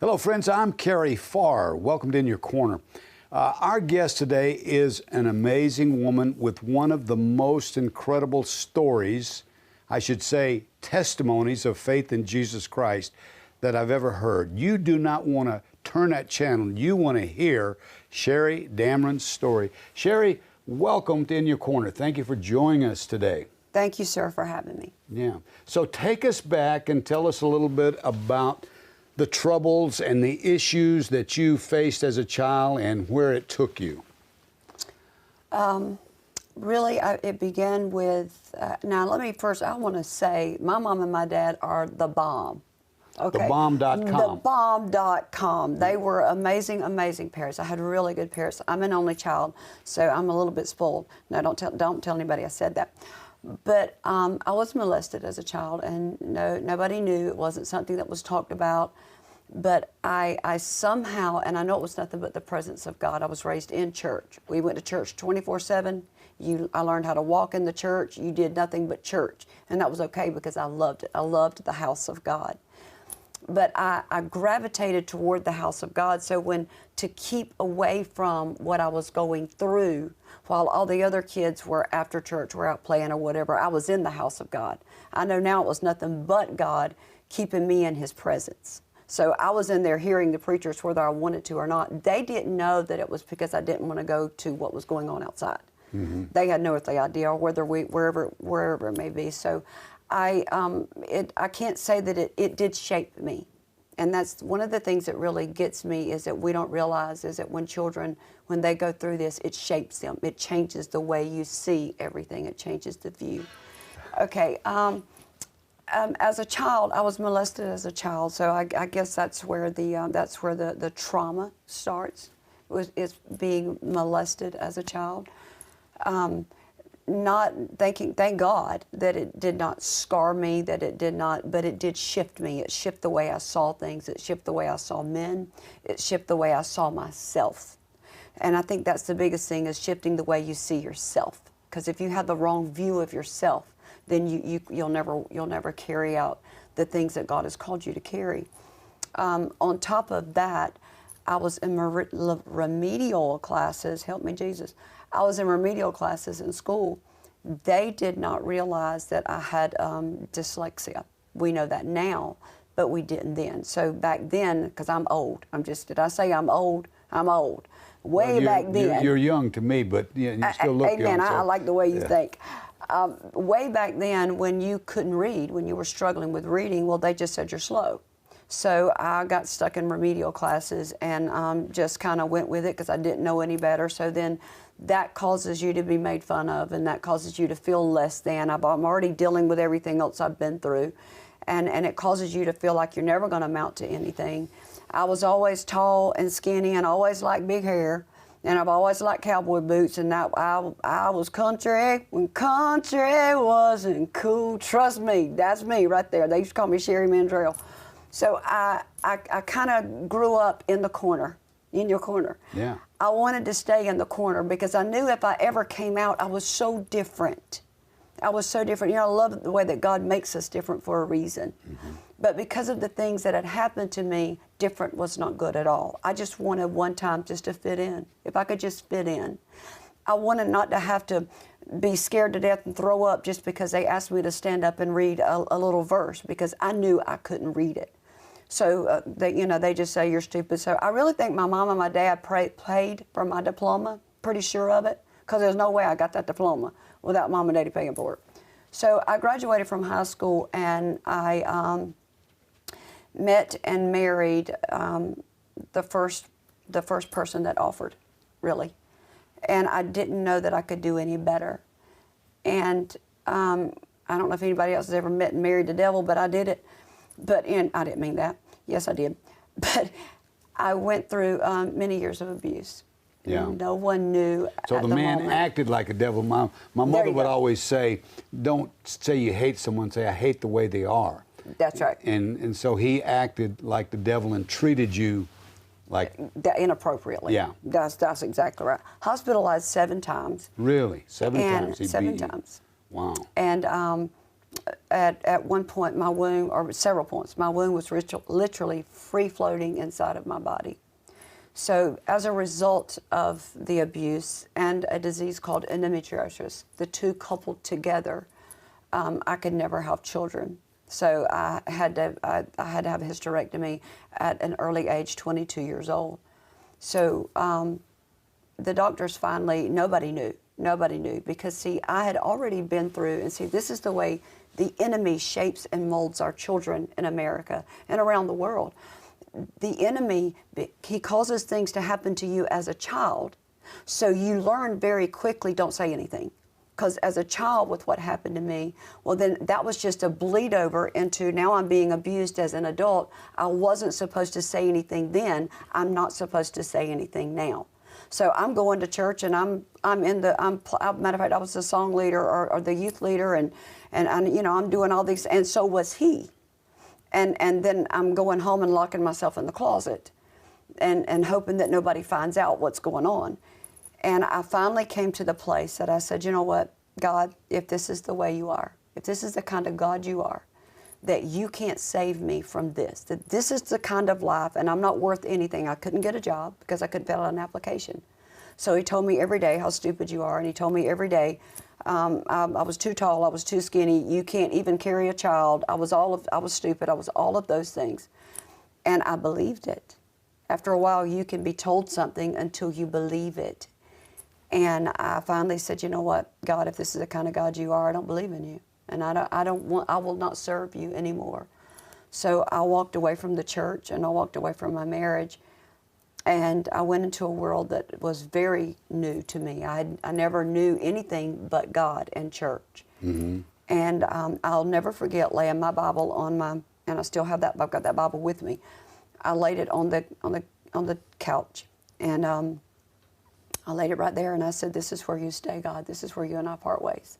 Hello, friends. I'm Kerry Pharr. Welcome to In Your Corner. Our guest today is an amazing woman with one of the most incredible stories, I should say testimonies of faith in Jesus Christ that I've ever heard. You do not want to turn that channel. You want to hear Sherry Damron's story. Sherry, welcome to In Your Corner. Thank you for joining us today. Thank you, sir, for having me. Yeah. So take us back and tell us a little bit about the troubles and the issues that you faced as a child and where it took you. Really, it began with, now let me first, I want to say, my mom and my dad are the bomb. Okay. TheBomb.com. TheBomb.com. They were amazing, amazing parents. I had really good parents. I'm an only child, so I'm a little bit spoiled. No, don't tell anybody I said that. But I was molested as a child, and nobody knew. It wasn't something that was talked about. But I somehow, and I know it was nothing but the presence of God. I was raised in church. We went to church 24/7. I learned how to walk in the church. You did nothing but church. And that was okay because I loved it. I loved the house of God. But I gravitated toward the house of God. So to keep away from what I was going through, while all the other kids were after church, were out playing or whatever, I was in the house of God. I know now it was nothing but God keeping me in His presence. So I was in there hearing the preachers whether I wanted to or not. They didn't know that it was because I didn't want to go to what was going on outside. Mm-hmm. They had no earthly idea, or wherever it may be. So I can't say that it did shape me. And that's one of the things that really gets me, is that we don't realize is that when children, when they go through this, it shapes them. It changes the way you see everything. It changes the view. Okay. As a child, I was molested as a child, so I guess that's where the trauma starts. Is being molested as a child. Not thinking, thank God that it did not scar me, that it did not, but it did shift me. It shifted the way I saw things. It shifted the way I saw men. It shifted the way I saw myself. And I think that's the biggest thing, is shifting the way you see yourself. Because if you have the wrong view of yourself, then you'll never carry out the things that God has called you to carry. On top of that, I was in remedial classes. Help me, Jesus. I was in remedial classes in school. They did not realize that I had dyslexia. We know that now, but we didn't then. So back then, because I'm old, did I say I'm old? I'm old. Back then. You're young to me, but you still look young. Amen. So. I like the way you think. Way back then, when you couldn't read, when you were struggling with reading, well, they just said you're slow. So I got stuck in remedial classes and just kind of went with it because I didn't know any better. So then that causes you to be made fun of, and that causes you to feel less than. I'm already dealing with everything else I've been through, and it causes you to feel like you're never going to amount to anything. I was always tall and skinny and always liked big hair, and I've always liked cowboy boots, and I was country when country wasn't cool. Trust me, that's me right there. They used to call me Sherry Mandrell. So I kind of grew up in the corner, in your corner. Yeah. I wanted to stay in the corner because I knew if I ever came out, I was so different. I was so different. You know, I love the way that God makes us different for a reason. Mm-hmm. But because of the things that had happened to me, different was not good at all. I just wanted one time just to fit in. If I could just fit in. I wanted not to have to be scared to death and throw up just because they asked me to stand up and read a little verse, because I knew I couldn't read it. So they just say you're stupid. So I really think my mom and my dad paid for my diploma, pretty sure of it, because there's no way I got that diploma without mom and daddy paying for it. So I graduated from high school, and I met and married the first person that offered, really. And I didn't know that I could do any better. And I don't know if anybody else has ever met and married the devil, but I did it. And I didn't mean that. Yes, I did. But I went through many years of abuse. Yeah. No one knew. So the man acted like a devil. My mother would always say, don't say you hate someone, say I hate the way they are. That's right. And so he acted like the devil and treated you like inappropriately. Yeah. That's exactly right. Hospitalized 7 times. Really? 7 times? Seven times. Wow. And At one point, my wound, or several points, my wound was literally free-floating inside of my body. So as a result of the abuse and a disease called endometriosis, the two coupled together, I could never have children. So I had to have a hysterectomy at an early age, 22 years old. So the doctors finally, nobody knew, because see, I had already been through, and see, this is the way the enemy shapes and molds our children in America and around the world. The enemy, he causes things to happen to you as a child, so you learn very quickly, don't say anything. Because as a child, with what happened to me, well, then that was just a bleed over into now I'm being abused as an adult. I wasn't supposed to say anything then. I'm not supposed to say anything now. So I'm going to church, and matter of fact, I was the song leader or the youth leader, and you know, I'm doing all these, and so was he. And then I'm going home and locking myself in the closet and hoping that nobody finds out what's going on. And I finally came to the place that I said, you know what, God, if this is the way you are, if this is the kind of God you are, that you can't save me from this, that this is the kind of life, and I'm not worth anything. I couldn't get a job because I couldn't fill out an application. So he told me every day how stupid you are, and he told me every day I was too tall, I was too skinny, you can't even carry a child, I was stupid, I was all of those things. And I believed it. After a while, you can be told something until you believe it. And I finally said, you know what, God, if this is the kind of God you are, I don't believe in you. And I will not serve you anymore. So I walked away from the church, and I walked away from my marriage, and I went into a world that was very new to me. I never knew anything but God and church. Mm-hmm. And I'll never forget laying my Bible on and I still have that, I've got that Bible with me. I laid it on the couch, and I laid it right there, and I said, this is where you stay, God. This is where you and I part ways.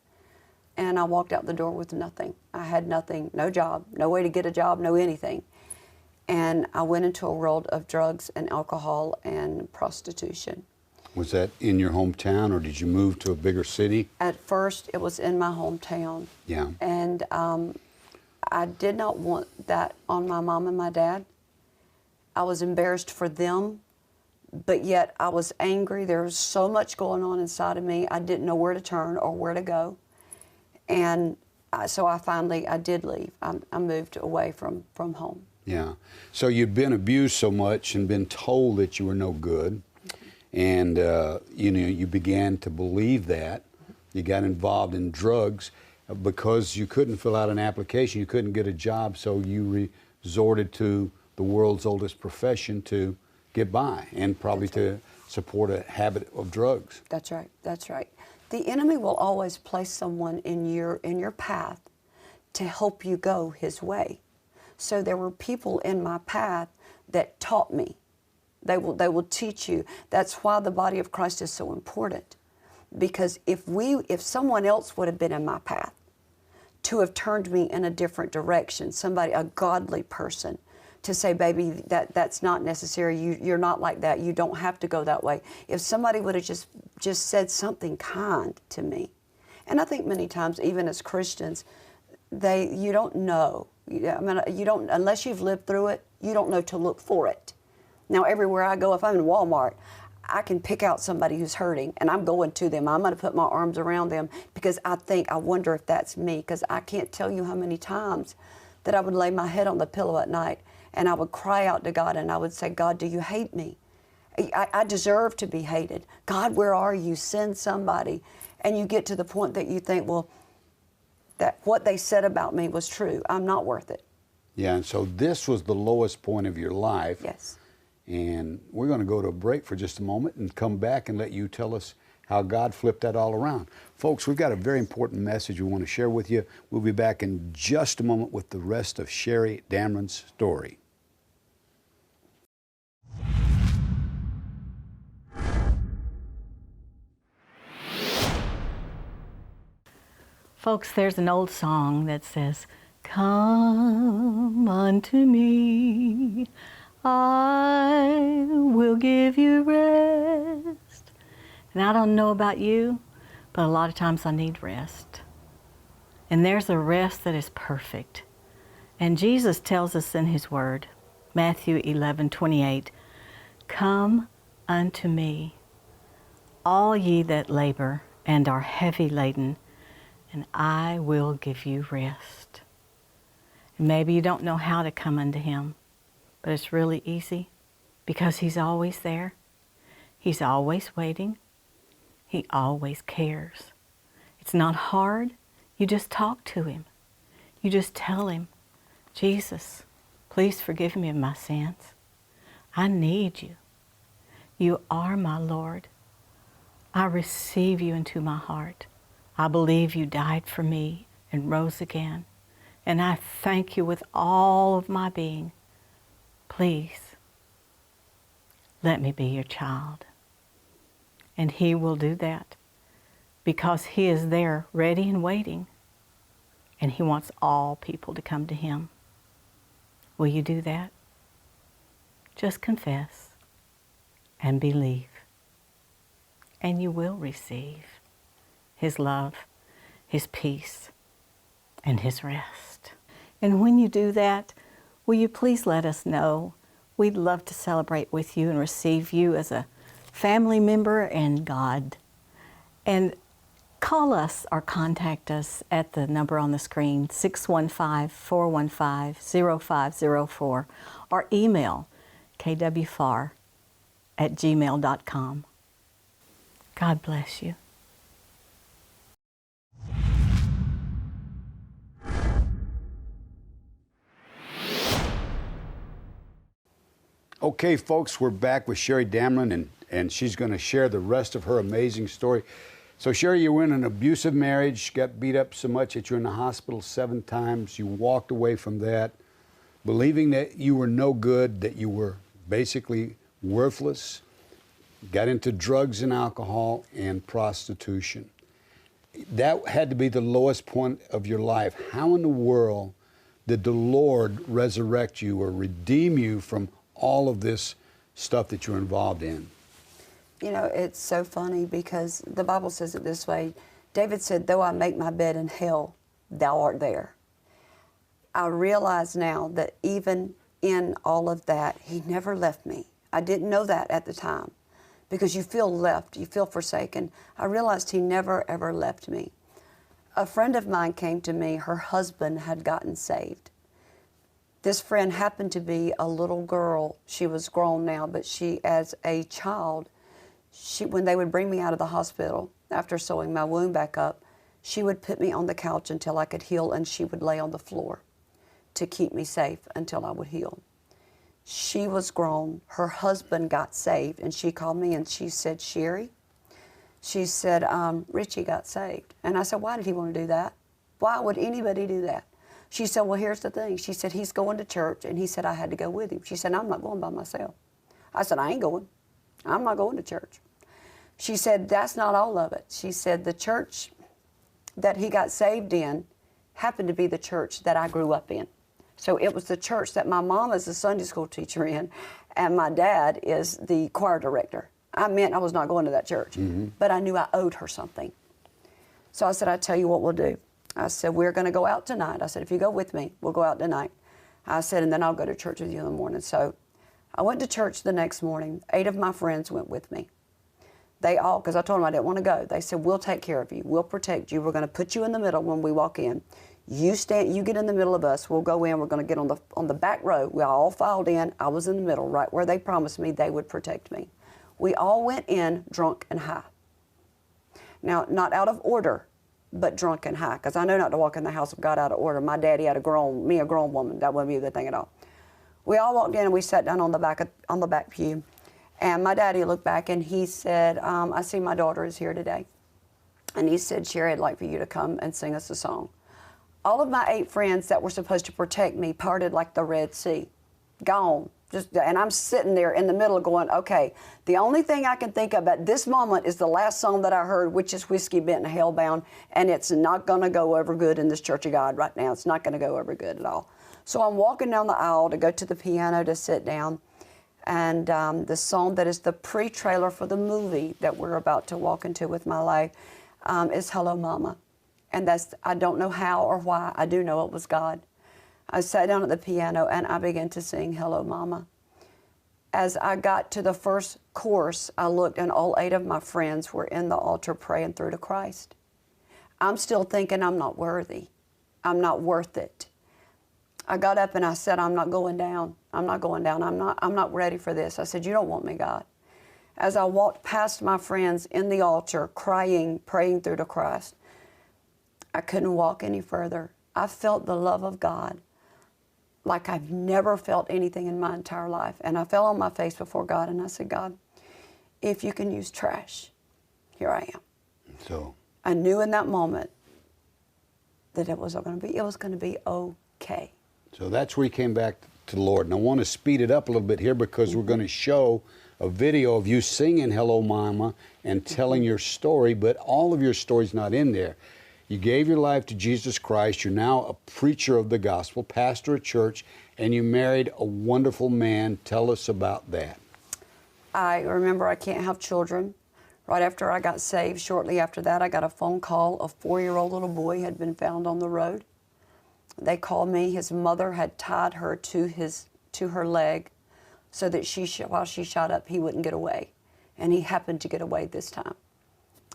And I walked out the door with nothing. I had nothing, no job, no way to get a job, no anything. And I went into a world of drugs and alcohol and prostitution. Was that in your hometown, or did you move to a bigger city? At first, it was in my hometown. Yeah. And I did not want that on my mom and my dad. I was embarrassed for them, but yet I was angry. There was so much going on inside of me. I didn't know where to turn or where to go. And so I did leave. I moved away from home. Yeah. So you'd been abused so much and been told that you were no good. And, you began to believe that. You got involved in drugs because you couldn't fill out an application. You couldn't get a job, so you resorted to the world's oldest profession to get by and probably to support a habit of drugs. That's right. That's right. The enemy will always place someone in your path to help you go his way. So there were people in my path that taught me. They will teach you. That's why the body of Christ is so important. Because if someone else would have been in my path to have turned me in a different direction, a godly person, to say, baby, that's not necessary. You're not like that. You don't have to go that way. If somebody would have just said something kind to me, and I think many times, even as Christians, you don't know. I mean, you don't, unless you've lived through it, you don't know to look for it. Now, everywhere I go, if I'm in Walmart, I can pick out somebody who's hurting, and I'm going to them. I'm going to put my arms around them because I wonder if that's me, because I can't tell you how many times that I would lay my head on the pillow at night and I would cry out to God, and I would say, God, do you hate me? I deserve to be hated. God, where are you? Send somebody. And you get to the point that you think, well, that what they said about me was true. I'm not worth it. Yeah, and so this was the lowest point of your life. Yes. And we're going to go to a break for just a moment and come back and let you tell us how God flipped that all around. Folks, we've got a very important message we want to share with you. We'll be back in just a moment with the rest of Sherry Damron's story. Folks, there's an old song that says, "Come unto me, I will give you rest." And I don't know about you, but a lot of times I need rest. And there's a rest that is perfect. And Jesus tells us in his word, Matthew 11:28, "Come unto me, all ye that labor and are heavy laden, and I will give you rest." And maybe you don't know how to come unto him, but it's really easy because he's always there. He's always waiting. He always cares. It's not hard. You just talk to him. You just tell him, "Jesus, please forgive me of my sins. I need you. You are my Lord. I receive you into my heart. I believe you died for me and rose again. And I thank you with all of my being. Please, let me be your child." And he will do that because he is there ready and waiting. And he wants all people to come to him. Will you do that? Just confess and believe. And you will receive his love, his peace, and his rest. And when you do that, will you please let us know? We'd love to celebrate with you and receive you as a family member in God. And call us or contact us at the number on the screen, 615-415-0504, or email kwpharr@gmail.com. God bless you. Okay, folks, we're back with Sherry Damron, and she's going to share the rest of her amazing story. So, Sherry, you were in an abusive marriage, got beat up so much that you're in the hospital 7 times. You walked away from that, believing that you were no good, that you were basically worthless, got into drugs and alcohol and prostitution. That had to be the lowest point of your life. How in the world did the Lord resurrect you or redeem you from all of this stuff that you're involved in? You know, it's so funny because the Bible says it this way. David said, "Though I make my bed in hell, thou art there." I realize now that even in all of that, he never left me. I didn't know that at the time because you feel left, you feel forsaken. I realized he never, ever left me. A friend of mine came to me. Her husband had gotten saved. This friend happened to be a little girl. She was grown now, but she, as a child, when they would bring me out of the hospital after sewing my wound back up, she would put me on the couch until I could heal, and she would lay on the floor to keep me safe until I would heal. She was grown. Her husband got saved, and she called me and she said, "Sherry," she said, "Richie got saved." And I said, "Why did he want to do that? Why would anybody do that?" She said, "Well, here's the thing." She said, "He's going to church," and he said, "I had to go with him." She said, "I'm not going by myself." I said, "I ain't going. I'm not going to church." She said, "That's not all of it." She said, "The church that he got saved in happened to be the church that I grew up in. So it was the church that my mom is the Sunday school teacher in, and my dad is the choir director." I meant I was not going to that church, but I knew I owed her something. So I said, "I tell you what we'll do." I said, "We're going to go out tonight." I said, "If you go with me, we'll go out tonight." I said, "And then I'll go to church with you in the morning." So I went to church the next morning. 8 of my friends went with me. They all, because I told them I didn't want to go, they said, "We'll take care of you. We'll protect you. We're going to put you in the middle when we walk in. You get in the middle of us. We'll go in. We're going to get on the back row." We all filed in. I was in the middle, right where they promised me they would protect me. We all went in drunk and high. Now, not out of order, but drunk and high, because I know not to walk in the house of God out of order. My daddy had a grown woman. That wouldn't be a good thing at all. We all walked in and we sat down on the back pew. And my daddy looked back and he said, "I see my daughter is here today." And he said, "Sherry, I'd like for you to come and sing us a song." All of my 8 friends that were supposed to protect me parted like the Red Sea. Gone. And I'm sitting there in the middle going, okay, the only thing I can think of at this moment is the last song that I heard, which is Whiskey Bent and Hellbound, and it's not going to go over good in this Church of God right now. It's not going to go over good at all. So I'm walking down the aisle to go to the piano to sit down, and the song that is the pre-trailer for the movie that we're about to walk into with my life is Hello Mama. And I don't know how or why. I do know it was God. I sat down at the piano and I began to sing Hello Mama. As I got to the first chorus, I looked and all 8 of my friends were in the altar praying through to Christ. I'm still thinking I'm not worthy. I'm not worth it. I got up and I said, I'm not going down. I'm not going down. I'm not ready for this. I said, you don't want me, God. As I walked past my friends in the altar, crying, praying through to Christ, I couldn't walk any further. I felt the love of God like I've never felt anything in my entire life. And I fell on my face before God and I said, God, if you can use trash, here I am. So I knew in that moment that it was going to be okay. So that's where you came back to the Lord. And I want to speed it up a little bit here because we're going to show a video of you singing Hello Mama and telling your story, but all of your story's not in there. You gave your life to Jesus Christ. You're now a preacher of the gospel, pastor at church, and you married a wonderful man. Tell us about that. I remember I can't have children. Right after I got saved, shortly after that, I got a phone call. A 4-year-old little boy had been found on the road. They called me. His mother had tied her to her leg so that while she shot up, he wouldn't get away. And he happened to get away this time.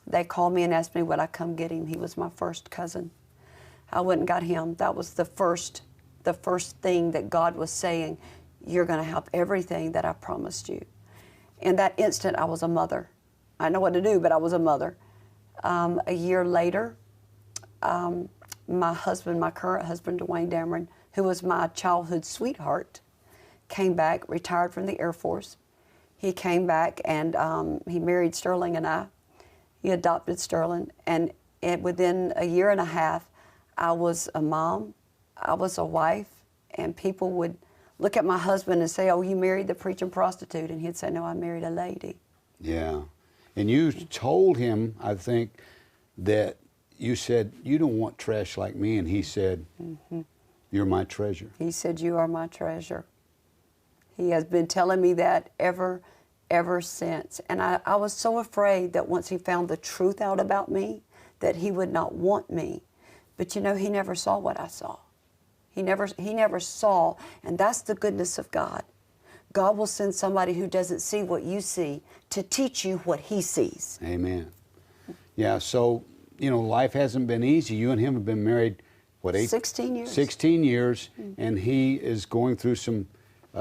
They called me and asked me would I come get him. He was my first cousin. I went and got him. That was the first thing that God was saying, you're going to have everything that I promised you. In that instant, I was a mother. I didn't know what to do, but I was a mother. A year later, my husband, my current husband, Dwayne Damron, who was my childhood sweetheart, came back, retired from the Air Force. He came back and he married Sterling and I. He adopted Sterling, and within a year and a half, I was a mom, I was a wife, and people would look at my husband and say, oh, you married the preaching prostitute, and he'd say, no, I married a lady. Yeah, and you told him, I think, that you said, you don't want trash like me, and he said, you're my treasure. He said, you are my treasure. He has been telling me that ever since. And I was so afraid that once he found the truth out about me, that he would not want me. But you know, he never saw what I saw. He never saw, and that's the goodness of God. God will send somebody who doesn't see what you see to teach you what he sees. Amen. Yeah, so, you know, life hasn't been easy. You and him have been married, what, 16 years. 16 years, and he is going through some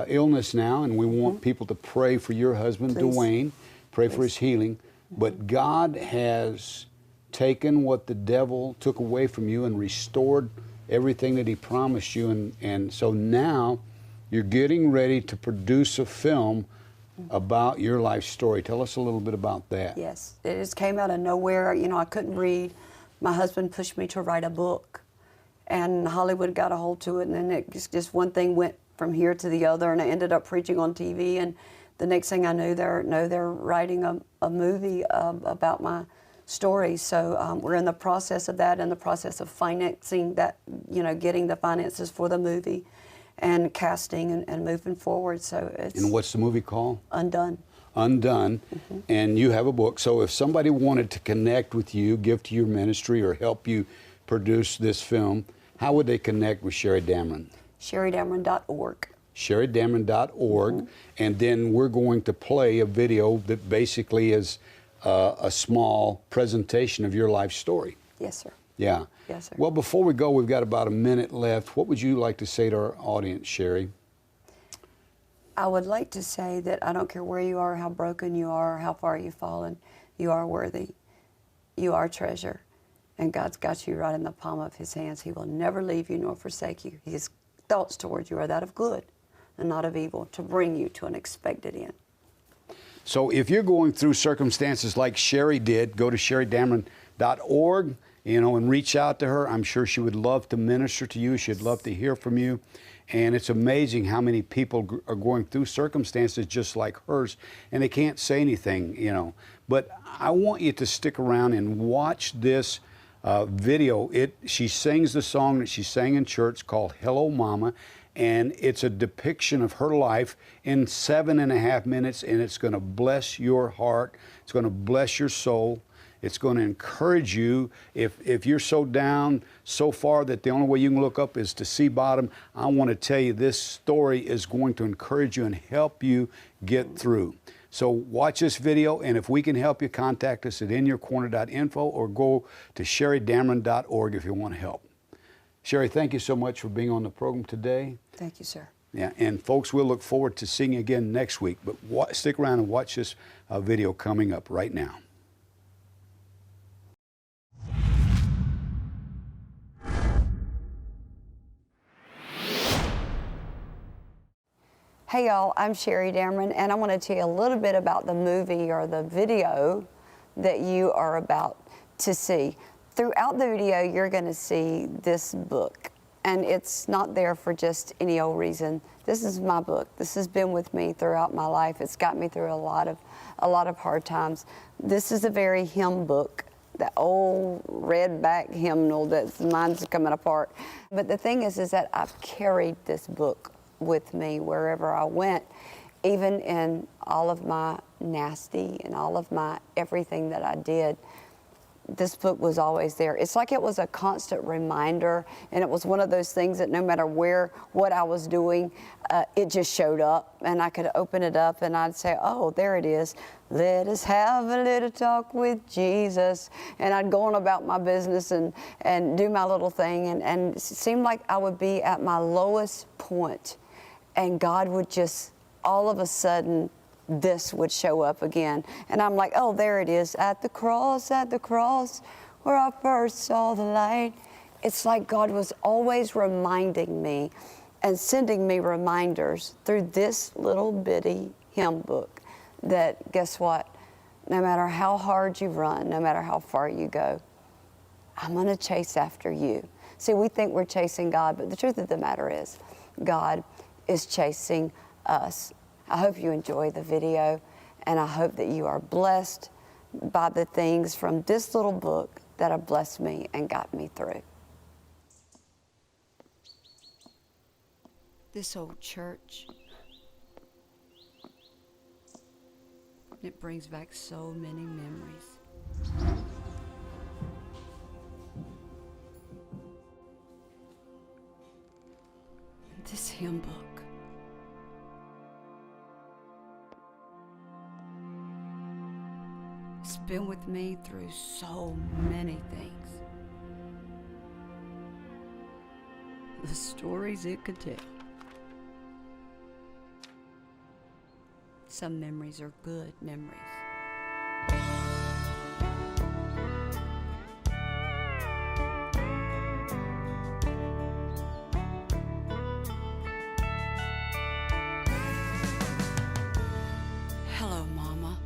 illness now, and we want people to pray for your husband, Please. Dwayne, pray for his healing. But God has taken what the devil took away from you and restored everything that he promised you, and so now you're getting ready to produce a film about your life story. Tell us a little bit about that. Yes, it just came out of nowhere. You know, I couldn't read. My husband pushed me to write a book, and Hollywood got a hold to it, and then it just one thing went from here to the other, and I ended up preaching on TV, and the next thing I knew, they're writing a movie about my story. So we're in the process of that, in the process of financing that, you know, getting the finances for the movie and casting and moving forward. So it's... And what's the movie called? Undone. Undone. And you have a book. So if somebody wanted to connect with you, give to your ministry, or help you produce this film, how would they connect with Sherry Damron? SherryDamron.org. SherryDamron.org. And then we're going to play a video that basically is a small presentation of your life story. Yes, sir. Yeah. Yes, sir. Well, before we go, we've got about a minute left. What would you like to say to our audience, Sherry? I would like to say that I don't care where you are, how broken you are, how far you've fallen, you are worthy. You are treasure. And God's got you right in the palm of his hands. He will never leave you nor forsake you. His thoughts towards you are that of good and not of evil, to bring you to an expected end. So if you're going through circumstances like Sherry did, go to SherryDamron.org, you know, and reach out to her. I'm sure she would love to minister to you. She'd love to hear from you. And it's amazing how many people are going through circumstances just like hers, and they can't say anything, you know. But I want you to stick around and watch this video. She sings the song that she sang in church called Hello Mama, and it's a depiction of her life in 7.5 minutes, and it's going to bless your heart. It's going to bless your soul. It's going to encourage you. If you're so down so far that the only way you can look up is to see bottom, I want to tell you this story is going to encourage you and help you get through. So watch this video, and if we can help you, contact us at inyourcorner.info or go to sherrydamron.org if you want to help. Sherry, thank you so much for being on the program today. Thank you, sir. Yeah, and folks, we'll look forward to seeing you again next week, but stick around and watch this video coming up right now. Hey y'all, I'm Sherry Damron, and I want to tell you a little bit about the movie or the video that you are about to see. Throughout the video, you're going to see this book, and it's not there for just any old reason. This is my book. This has been with me throughout my life. It's got me through a lot of hard times. This is a very hymn book, that old red back hymnal that mine's coming apart. But the thing is that I've carried this book with me wherever I went, even in all of my nasty and all of my everything that I did. This book was always there. It's like it was a constant reminder, and it was one of those things that no matter what I was doing, it just showed up, and I could open it up and I'd say, oh, there it is. Let us have a little talk with Jesus. And I'd go on about my business and do my little thing, and it seemed like I would be at my lowest point, and God would just, all of a sudden, this would show up again. And I'm like, oh, there it is, at the cross, where I first saw the light. It's like God was always reminding me and sending me reminders through this little bitty hymn book that, guess what? No matter how hard you run, no matter how far you go, I'm going to chase after you. See, we think we're chasing God, but the truth of the matter is, God is chasing us. I hope you enjoy the video, and I hope that you are blessed by the things from this little book that have blessed me and got me through. This old church, it brings back so many memories. This hymn book, it's been with me through so many things. The stories it could tell. Some memories are good memories. Hello, Mama.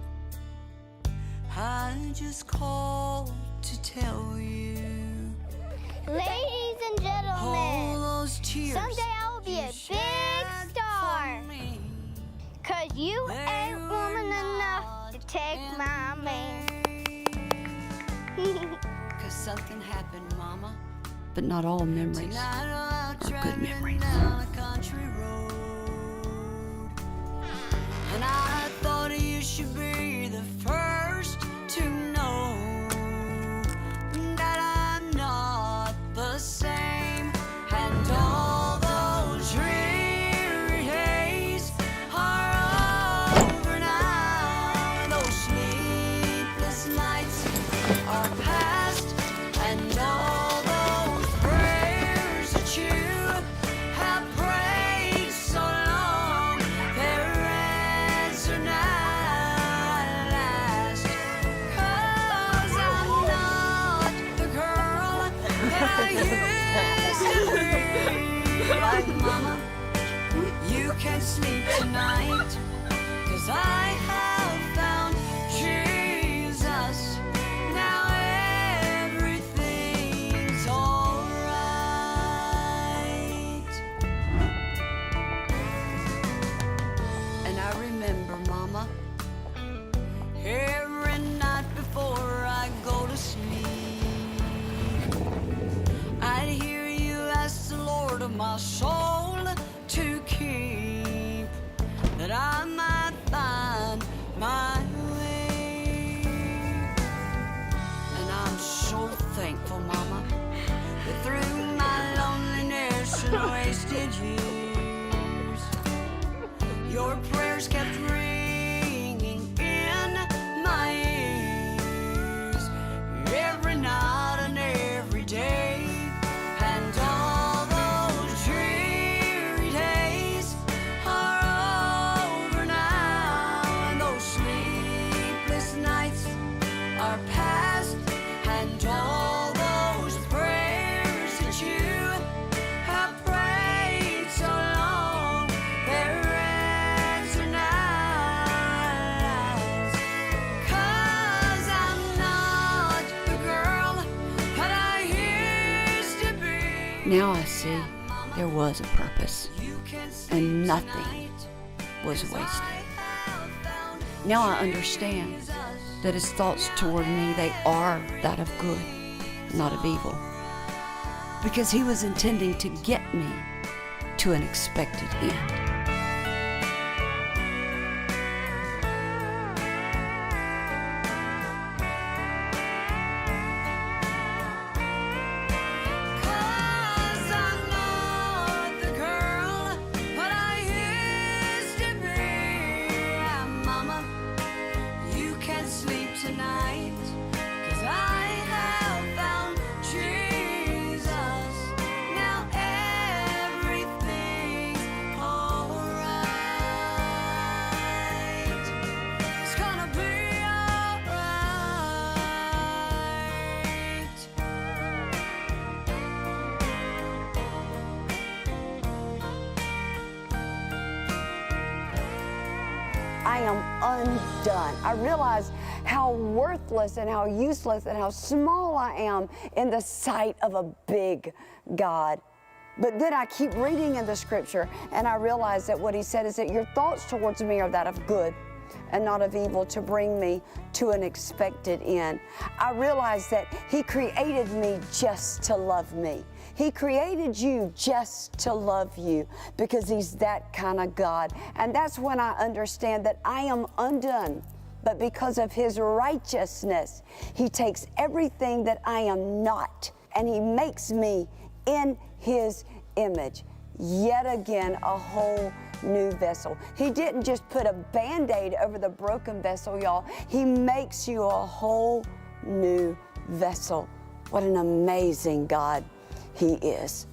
I just called to tell you. Ladies and gentlemen, those tears someday I will be a big star. 'Cause you ain't woman enough to take my man. 'Cause something happened, Mama. But not all memories are good memories. And I thought you should be the first to know that I'm not the same. And all those dreary days are over now. Those sleepless nights are past. And all those prayers that you have prayed so long, they're answered now at last. 'Cause I'm not the girl that I used to be. Like Mama, you can sleep tonight, 'cause I have found Jesus. Now everything's all right. And I remember, Mama, every night before I go to sleep, I'd hear you ask the Lord of my soul to keep, that I might find my and wasted years. Your prayers kept ringing in my ears every night and every day, and all those dreary days are over now, and those sleepless nights are past, and all those prayers that you have prayed so long, their answer now lies. 'Cause I'm not the girl that I used to be. Now I see there was a purpose, and nothing was wasted. Now I understand that his thoughts toward me, they are that of good, not of evil. Because he was intending to get me to an expected end. Cause I'm not the girl that I used to be. And Mama, you can sleep tonight, 'cause I have found Jesus. Now everything's alright. It's gonna be alright. I am undone. I realize how worthless and how useless and how small I am in the sight of a big God. But then I keep reading in the scripture, and I realize that what he said is that your thoughts towards me are that of good and not of evil, to bring me to an expected end. I realize that he created me just to love me. He created you just to love you, because he's that kind of God. And that's when I understand that I am undone. But because of his righteousness, he takes everything that I am not, and he makes me in his image. Yet again, a whole new vessel. He didn't just put a Band-Aid over the broken vessel, y'all. He makes you a whole new vessel. What an amazing God he is.